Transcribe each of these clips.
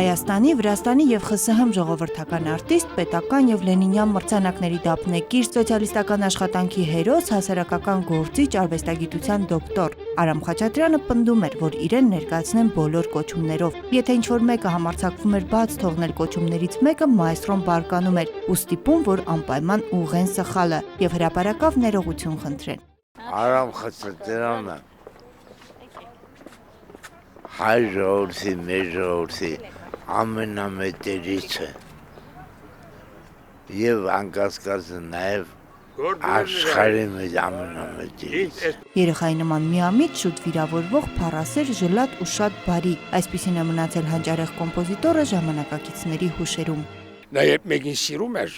Հայաստանի, Վրաստանի և ԽՍՀՄ ժողովրդական արտիստ, պետական և Լենինյան մրցանակների դափնեկիր, սոցիալիստական աշխատանքի հերոս, հասարակական գործիչ, արվեստագիտության դոկտոր Արամ Խաչատրյանը պնդում էր, որ իրեն ներկայացնեն բոլոր կոչումներով։ Եթե ինչ-որ մեկը համարձակվում էր բաց թողնել կոչումներից մեկը, մայստրոն բարկանում էր ու ստիպում, որ անպայման ուղղեն սխալը և հրապարակավ ներողություն խնդրեն։ Արամ Խաչատրյանը հայ ժողովրդի, մեր ժողովրդի ամենամետերից է և անկասկած նաև աշխարհի մեջ ամենամետերից։ Երեխայի նման միամիտ, շուտ վիրավորվող, փառասեր, ժլատ ու շատ բարի, այսպիսին է մնացել հանճարեղ կոմպոզիտորը ժամանակակիցների հուշերում։ Նա երբ մեկին սիրում էր,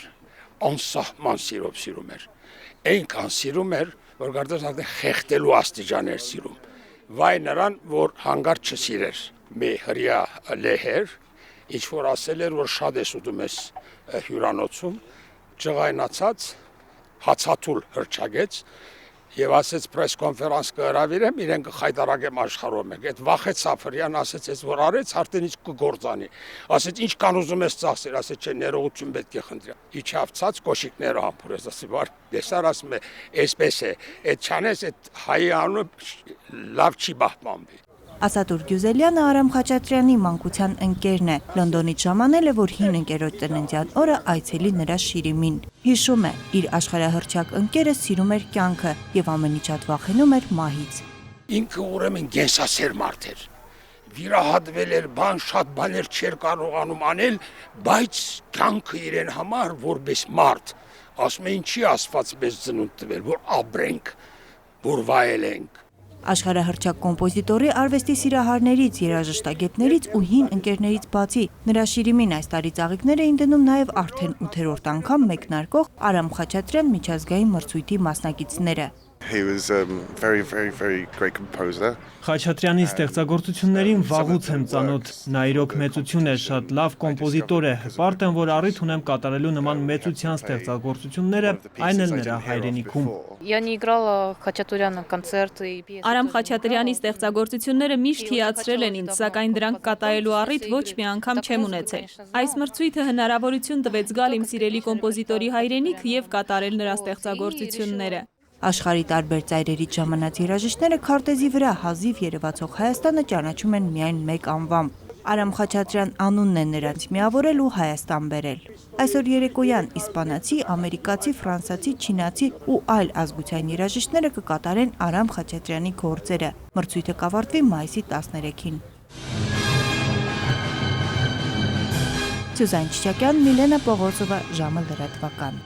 անսահման սիրով սիրում էր, այնքան սիրում էր, որ կարծես արդեն խեղդելու աստիճան էր սիրում։ Վայ նրան, որ հանգարտ չսիրեր։ Մի հրյա լեհեր, ինչ որ ասել էր, որ շատ ես ուտում ես հյուրանոցում, ջղայնացած, հացաթուլ հրճագեց և ասեց պրես կոնֆերանս կհրավիրեմ, իրեն կխայտարակեմ աշխարհով մեկ։ Այդ վախեցավ հրյան, ասեց, ես որ արեց, արդեն ինչ կգործանի։ Ասեց, ինչքան ուզում ես ծախսեր, ասեց, չէ, ներողություն պետք է խնդրեմ։ Իջավ ցած, կոշիկները համբուրեց, ասեց, վար, դեսար ասում է, այսպես է, այդ չանես, այդ հայի անունը լավ չի պահպանվի։ Ասատուր Գյուզելյանը Արամ Խաչատրյանի մանկության ընկերն է, Լոնդոնից ժամանել է, որ հին ընկերոջ ծննդյան օրը այցելի նրա շիրիմին։ Հիշում է, իր աշխարհահռչակ ընկերը սիրում էր կյանքը և ամենից շատ վախենում էր մահից։ Ինքը ուրեմն գենսասեր մարդ էր, վիրահատվել էր, շատ բաներ չէր կարողանում անել, բայց կյանքը իրեն համար որպես մարդ, ասում է ինչի Աստված մեզ ծնունդ տվել, որ ապրենք, որ վայելենք։ Աշխարհահռչակ կոմպոզիտորի արվեստի սիրահարներից, երաժշտագետներից ու հին ընկերներից բացի նրա շիրիմին այս տարի ծաղիկներ էին դնում նաև արդեն 8-րդ անգամ մեկնարկող Արամ Խաչատրյան միջազգային մրցույթի մասնակիցները։ Խաչատրյանի ստեղծագործություններին վաղուց եմ ծանոթ, նա իրոք մեծություն է, շատ լավ կոմպոզիտոր է, հպարտ եմ, որ առիթ ունեմ կատարելու նման մեծության ստեղծագործությունները, այն էլ նրա հայրենիքում։ Արամ Խաչատրյանի ստեղծագործությունները միշտ հիացրել են ինձ, սակայն դրանք կատարելու առիթ ոչ մի անգամ չեմ ունեցել։ Այս մրցույթը հնարավորություն տվեց գալ իմ սիրելի կոմպոզիտորի հայրենիք և կատարել նրա ստեղծագործությունները։ Աշխարհի տարբեր ծայրերից ժամանած երաժիշտները քարտեզի վրա հազիվ երևացող Հայաստանը ճանաչում են միայն մեկ անվամբ։ Արամ Խաչատրյան անունն է նրանց միավորել ու Հայաստան բերել։ Այսօր երեկոյան իսպանացի, ամերիկացի, ֆրանսացի, չինացի ու այլ ազգության երաժիշտները կկատարեն Արամ Խաչատրյանի գործերը։ Մրցույթը կավարտվի մայիսի 13-ին։ Սյուզան Չիչակյան, Միլենա Պողոսովա, ժամը լրատվական։